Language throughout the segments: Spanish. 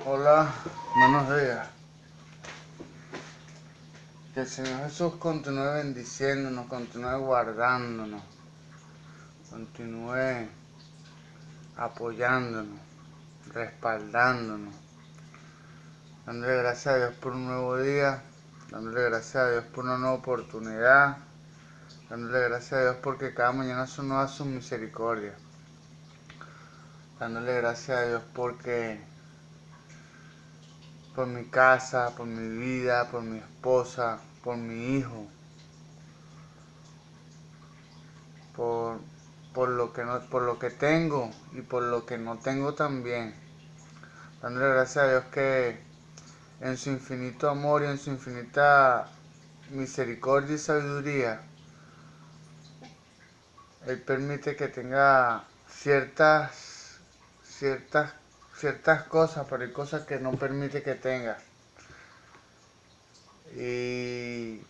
Hola, buenos días. Que el Señor Jesús continúe bendiciéndonos, continúe guardándonos, continúe apoyándonos, respaldándonos, dándole gracias a Dios por un nuevo día, dándole gracias a Dios por una nueva oportunidad, dándole gracias a Dios porque cada mañana son nuevas sus misericordias, dándole gracias a Dios porque por mi casa, por mi vida, por mi esposa, por mi hijo, por, por lo que tengo y por lo que no tengo también. Dándole gracias a Dios que en su infinito amor y en su infinita misericordia y sabiduría, Él permite que tenga ciertas cosas, pero hay cosas que no permite que tenga. Y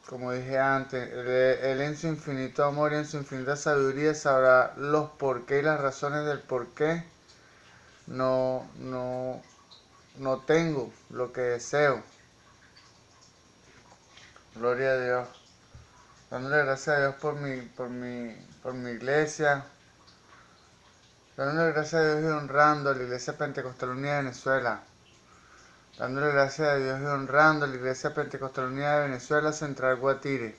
como dije antes, él en su infinito amor y en su infinita sabiduría sabrá los porqué y las razones del porqué no, no, no tengo lo que deseo. Gloria a Dios. Dándole gracias a Dios por mi iglesia. Dándole gracias a Dios y honrando a la Iglesia Pentecostal Unida de Venezuela. Dándole gracias a Dios y honrando a la Iglesia Pentecostal Unida de Venezuela Central Guatire.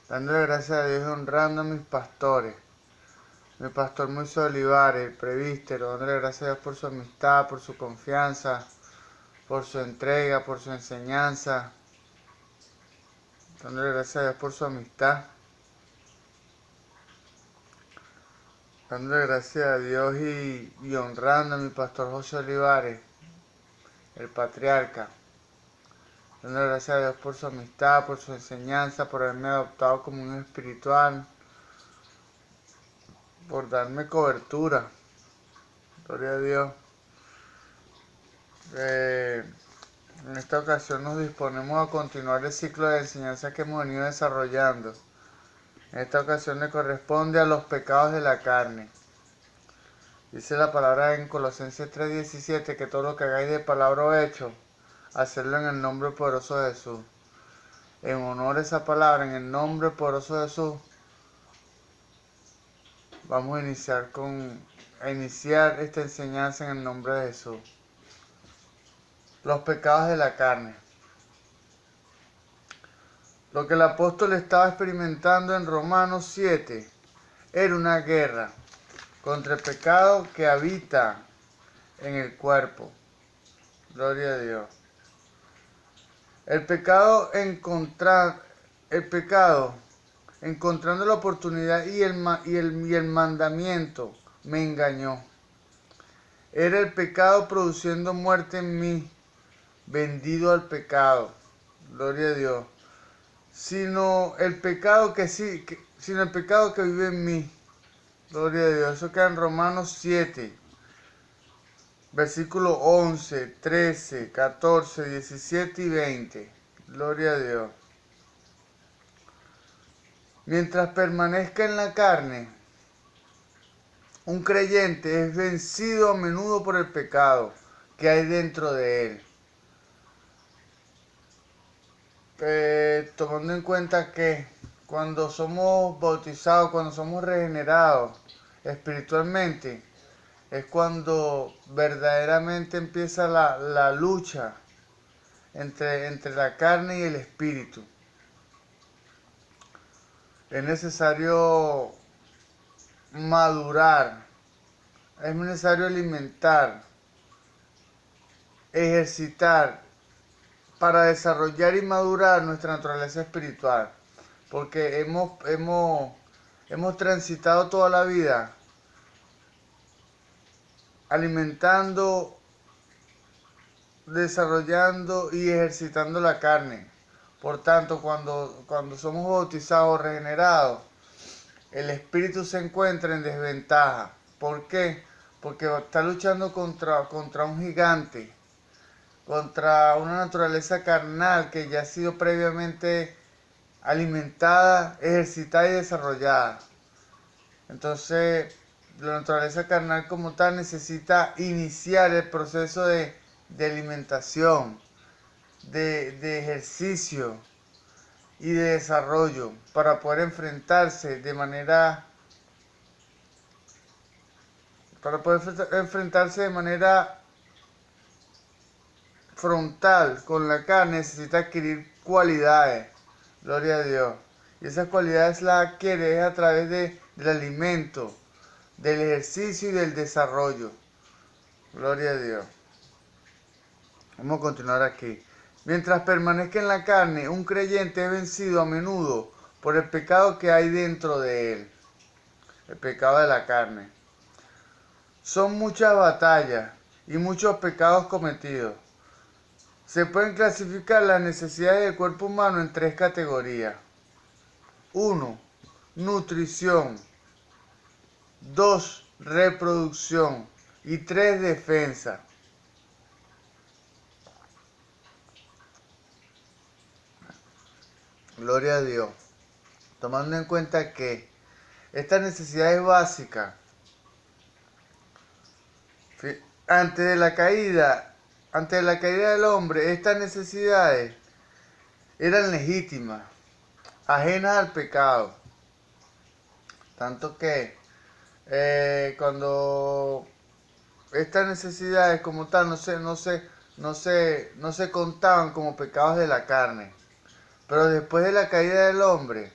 Dándole gracias a Dios y honrando a mis pastores. Mi pastor Moisés Olivares, el presbítero. Dándole gracias a Dios por su amistad, por su confianza, por su entrega, por su enseñanza. Dándole gracias a Dios por su amistad. Dándole gracias a Dios y honrando a mi pastor José Olivares, el patriarca. Dándole gracias a Dios por su amistad, por su enseñanza, por haberme adoptado como un espiritual, por darme cobertura. Gloria a Dios. En esta ocasión nos disponemos a continuar el ciclo de enseñanza que hemos venido desarrollando. En esta ocasión le corresponde a los pecados de la carne. Dice la palabra en Colosenses 3:17 que todo lo que hagáis de palabra o hecho, hacerlo en el nombre poderoso de Jesús. En honor a esa palabra, en el nombre poderoso de Jesús, vamos a iniciar esta enseñanza en el nombre de Jesús. Los pecados de la carne. Lo que el apóstol estaba experimentando en Romanos 7 era una guerra contra el pecado que habita en el cuerpo. Gloria a Dios. El pecado, encontrando la oportunidad y el mandamiento, me engañó. Era el pecado produciendo muerte en mí, vendido al pecado. Gloria a Dios. Sino el pecado sino el pecado que vive en mí. Gloria a Dios. Eso queda en Romanos 7, versículos 11, 13, 14, 17 y 20. Gloria a Dios. Mientras permanezca en la carne, un creyente es vencido a menudo por el pecado que hay dentro de él. Tomando en cuenta que cuando somos bautizados, cuando somos regenerados espiritualmente, es cuando verdaderamente empieza la lucha entre la carne y el espíritu. Es necesario madurar, es necesario alimentar, ejercitar para desarrollar y madurar nuestra naturaleza espiritual. Porque hemos transitado toda la vida alimentando, desarrollando y ejercitando la carne. Por tanto, cuando somos bautizados o regenerados, el espíritu se encuentra en desventaja. ¿Por qué? Porque está luchando contra un gigante, contra una naturaleza carnal que ya ha sido previamente alimentada, ejercitada y desarrollada. Entonces, la naturaleza carnal como tal necesita iniciar el proceso de alimentación, de ejercicio y de desarrollo para poder enfrentarse de manera frontal con la carne, necesita adquirir cualidades. Gloria a Dios. Y esas cualidades las adquiere a través del alimento, del ejercicio y del desarrollo. Gloria a Dios. Vamos a continuar aquí. Mientras permanezca en la carne, un creyente es vencido a menudo por el pecado que hay dentro de él. El pecado de la carne. Son muchas batallas y muchos pecados cometidos. Se pueden clasificar las necesidades del cuerpo humano en 3 categorías. 1. Nutrición. 2. Reproducción. Y 3. Defensa. Gloria a Dios. Tomando en cuenta que estas necesidades básicas, antes de la caída del hombre, estas necesidades eran legítimas, ajenas al pecado. Tanto que cuando estas necesidades como tal no se contaban como pecados de la carne. Pero después de la caída del hombre,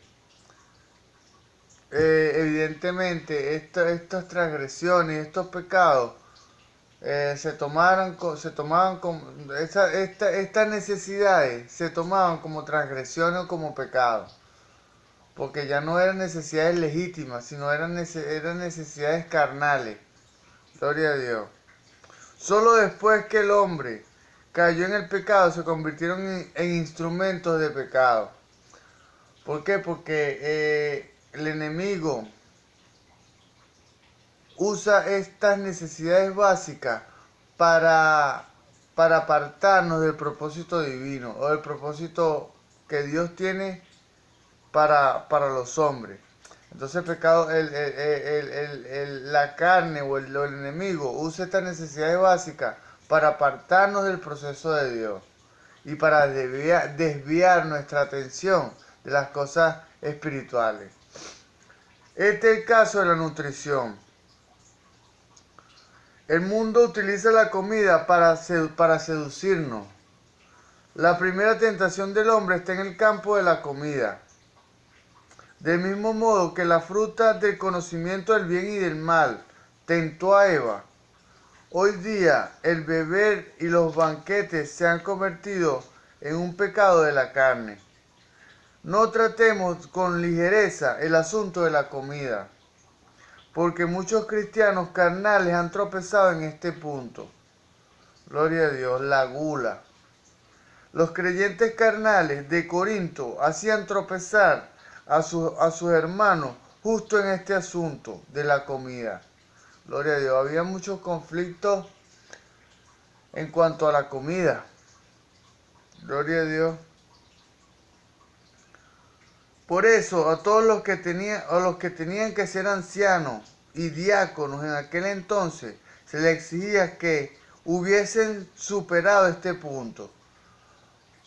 evidentemente estas transgresiones, estos pecados, estas necesidades se tomaban como transgresiones o como pecados. Porque ya no eran necesidades legítimas, sino eran necesidades carnales. Gloria a Dios. Solo después que el hombre cayó en el pecado se convirtieron en instrumentos de pecado. ¿Por qué? Porque el enemigo usa estas necesidades básicas para apartarnos del propósito divino o del propósito que Dios tiene para los hombres. Entonces el pecado, la carne o el enemigo usa estas necesidades básicas para apartarnos del proceso de Dios y para desviar nuestra atención de las cosas espirituales. Este es el caso de la nutrición. El mundo utiliza la comida para seducirnos. La primera tentación del hombre está en el campo de la comida. Del mismo modo que la fruta del conocimiento del bien y del mal tentó a Eva, hoy día el beber y los banquetes se han convertido en un pecado de la carne. No tratemos con ligereza el asunto de la comida, porque muchos cristianos carnales han tropezado en este punto. Gloria a Dios, la gula. Los creyentes carnales de Corinto hacían tropezar a sus hermanos justo en este asunto de la comida. Gloria a Dios, había muchos conflictos en cuanto a la comida. Gloria a Dios. Por eso, a todos los que tenían que ser ancianos y diáconos en aquel entonces, se les exigía que hubiesen superado este punto.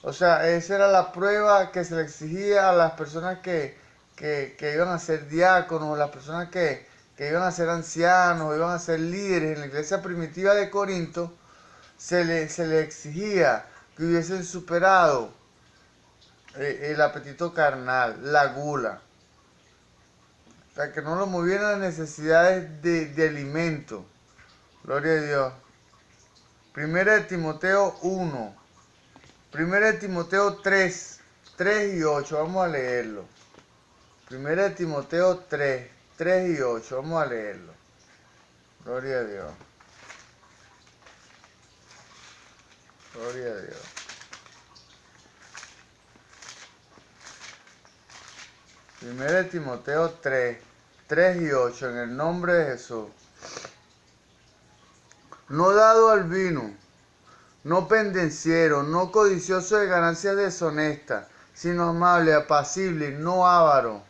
O sea, esa era la prueba que se le exigía a las personas que iban a ser diáconos, o las personas que iban a ser ancianos, o iban a ser líderes en la iglesia primitiva de Corinto. Se le exigía que hubiesen superado el apetito carnal, la gula. O sea, que no lo movieran las necesidades de alimento. Gloria a Dios. Primera de Timoteo 1. Primera de Timoteo 3, 3 y 8, vamos a leerlo. Primera de Timoteo 3, 3 y 8, vamos a leerlo. Gloria a Dios. Gloria a Dios. Primera de Timoteo 3, 3 y 8, en el nombre de Jesús. No dado al vino, no pendenciero, no codicioso de ganancias deshonestas, sino amable, apacible, no avaro.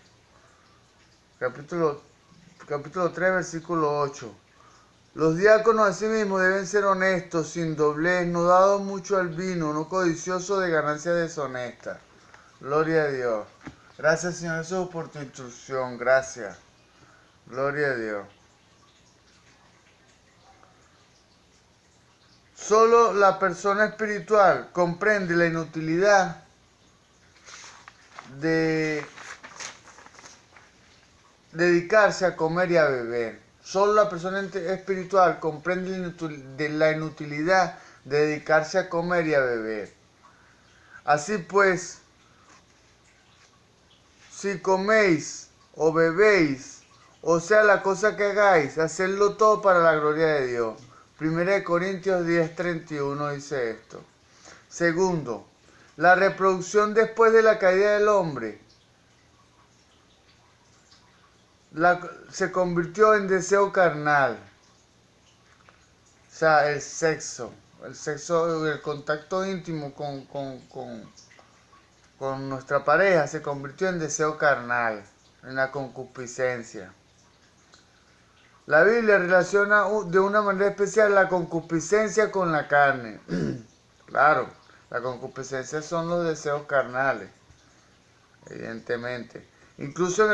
capítulo 3, versículo 8. Los diáconos asimismo deben ser honestos, sin doblez, no dados mucho al vino, no codiciosos de ganancias deshonestas. Gloria a Dios. Gracias, Señor Jesús, por tu instrucción. Gracias. Gloria a Dios. Solo la persona espiritual comprende la inutilidad de dedicarse a comer y a beber. Solo la persona espiritual comprende la inutilidad de dedicarse a comer y a beber. Así pues, si coméis o bebéis, o sea la cosa que hagáis, hacedlo todo para la gloria de Dios. 1 Corintios 10:31 dice esto. Segundo, la reproducción después de la caída del hombre se convirtió en deseo carnal. O sea, el sexo, el contacto íntimo con nuestra pareja se convirtió en deseo carnal, en la concupiscencia. La Biblia relaciona de una manera especial la concupiscencia con la carne. Claro, la concupiscencia son los deseos carnales, evidentemente. Incluso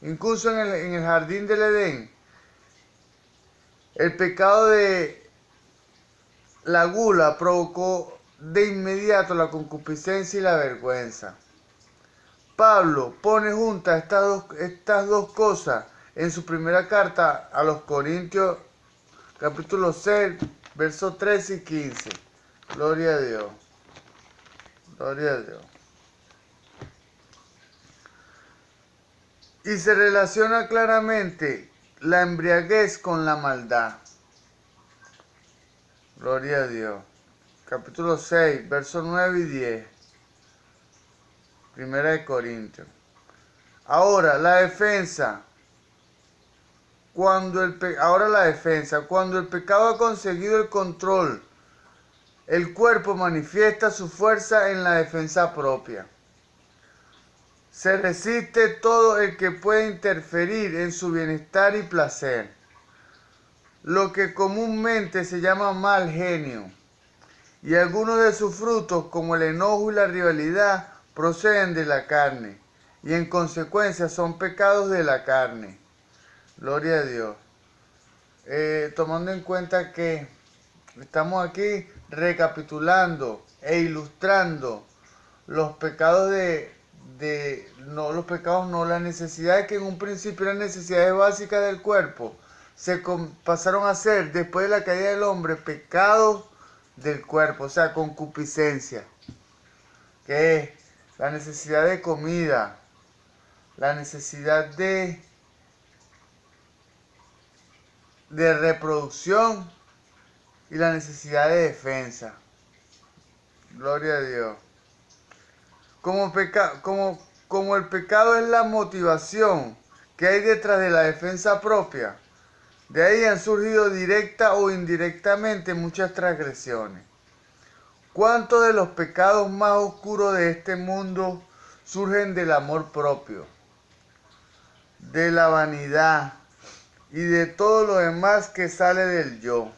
incluso en el jardín del Edén, el pecado de la gula provocó de inmediato la concupiscencia y la vergüenza. Pablo pone juntas estas dos cosas en su primera carta a los Corintios, capítulo 6, versos 13 y 15. Gloria a Dios. Gloria a Dios. Y se relaciona claramente la embriaguez con la maldad. Gloria a Dios. Capítulo 6, versos 9 y 10. Primera de Corintios. Ahora la defensa. Cuando el pecado ha conseguido el control, el cuerpo manifiesta su fuerza en la defensa propia. Se resiste todo el que puede interferir en su bienestar y placer, lo que comúnmente se llama mal genio, y algunos de sus frutos, como el enojo y la rivalidad, proceden de la carne, y en consecuencia son pecados de la carne. Gloria a Dios. Tomando en cuenta que estamos aquí recapitulando e ilustrando los pecados las necesidades que en un principio eran necesidades básicas del cuerpo, pasaron a ser, después de la caída del hombre, pecados del cuerpo, o sea, concupiscencia, que es la necesidad de comida, la necesidad de reproducción y la necesidad de defensa. Gloria a Dios. Como el pecado es la motivación que hay detrás de la defensa propia, de ahí han surgido directa o indirectamente muchas transgresiones. ¿Cuántos de los pecados más oscuros de este mundo surgen del amor propio, de la vanidad y de todo lo demás que sale del yo?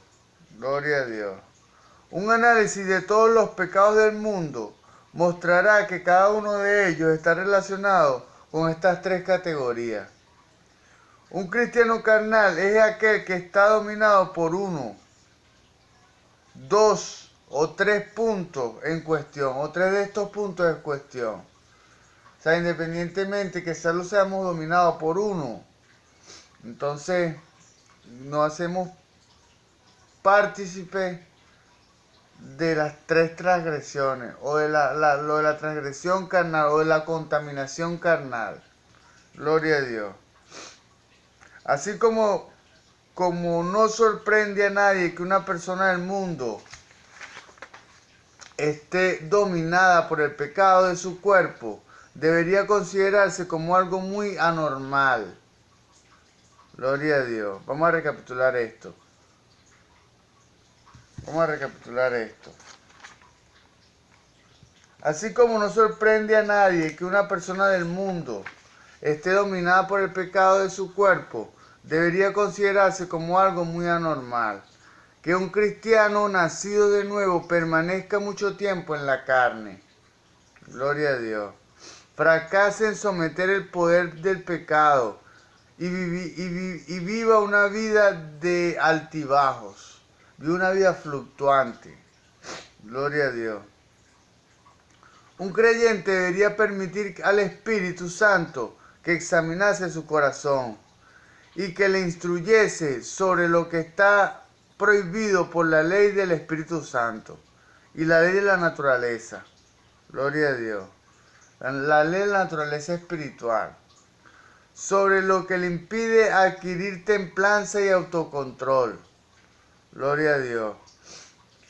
Gloria a Dios. Un análisis de todos los pecados del mundo mostrará que cada uno de ellos está relacionado con estas tres categorías. Un cristiano carnal es aquel que está dominado por uno, dos o tres puntos en cuestión, o tres de estos puntos en cuestión. O sea, independientemente que solo seamos dominados por uno, entonces no hacemos partícipe de las tres transgresiones, o de la transgresión carnal, o de la contaminación carnal. Gloria a Dios. Así como no sorprende a nadie que una persona del mundo esté dominada por el pecado de su cuerpo, debería considerarse como algo muy anormal. Gloria a Dios. Vamos a recapitular esto. Así como no sorprende a nadie que una persona del mundo esté dominada por el pecado de su cuerpo, debería considerarse como algo muy anormal. Que un cristiano nacido de nuevo permanezca mucho tiempo en la carne. Gloria a Dios. Fracase en someter el poder del pecado y viva una vida de altibajos, viva una vida fluctuante. Gloria a Dios. Un creyente debería permitir al Espíritu Santo que examinase su corazón y que le instruyese sobre lo que está prohibido por la ley del Espíritu Santo y la ley de la naturaleza. Gloria a Dios. La ley de la naturaleza espiritual. Sobre lo que le impide adquirir templanza y autocontrol. Gloria a Dios.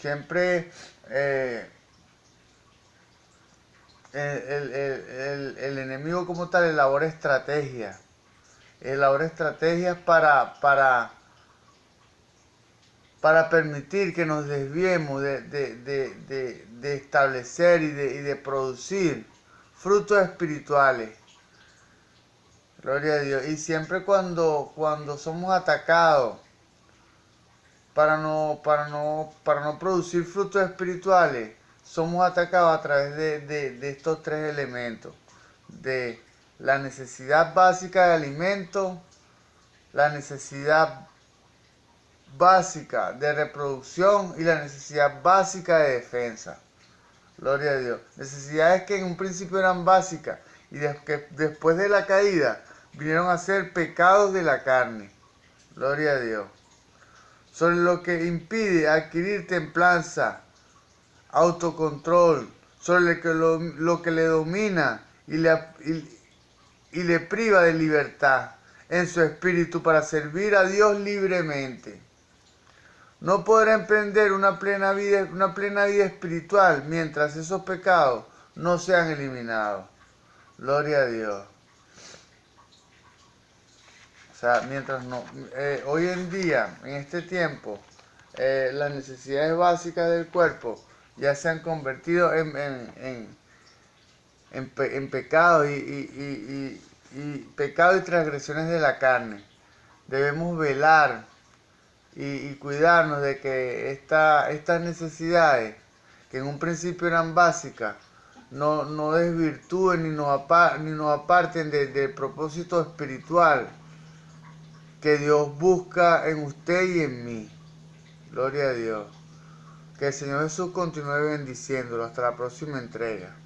Siempre el enemigo como tal elabora estrategias. Elabora estrategias para permitir que nos desviemos de establecer y de producir frutos espirituales. Gloria a Dios. Y siempre cuando somos atacados para no producir frutos espirituales, somos atacados a través de estos tres elementos. De la necesidad básica de alimento, la necesidad básica de reproducción y la necesidad básica de defensa. Gloria a Dios. Necesidades que en un principio eran básicas y que después de la caída vinieron a ser pecados de la carne. Gloria a Dios. Sobre lo que impide adquirir templanza, autocontrol, sobre lo que le domina y le priva de libertad en su espíritu para servir a Dios libremente. No podrá emprender una plena vida espiritual mientras esos pecados no sean eliminados. Gloria a Dios. O sea, mientras no... hoy en día, en este tiempo, las necesidades básicas del cuerpo ya se han convertido en pecados y pecados y transgresiones de la carne. Debemos velar y cuidarnos de que estas necesidades, que en un principio eran básicas, no desvirtúen ni nos aparten del propósito espiritual que Dios busca en usted y en mí. Gloria a Dios. Que el Señor Jesús continúe bendiciéndolo. Hasta la próxima entrega.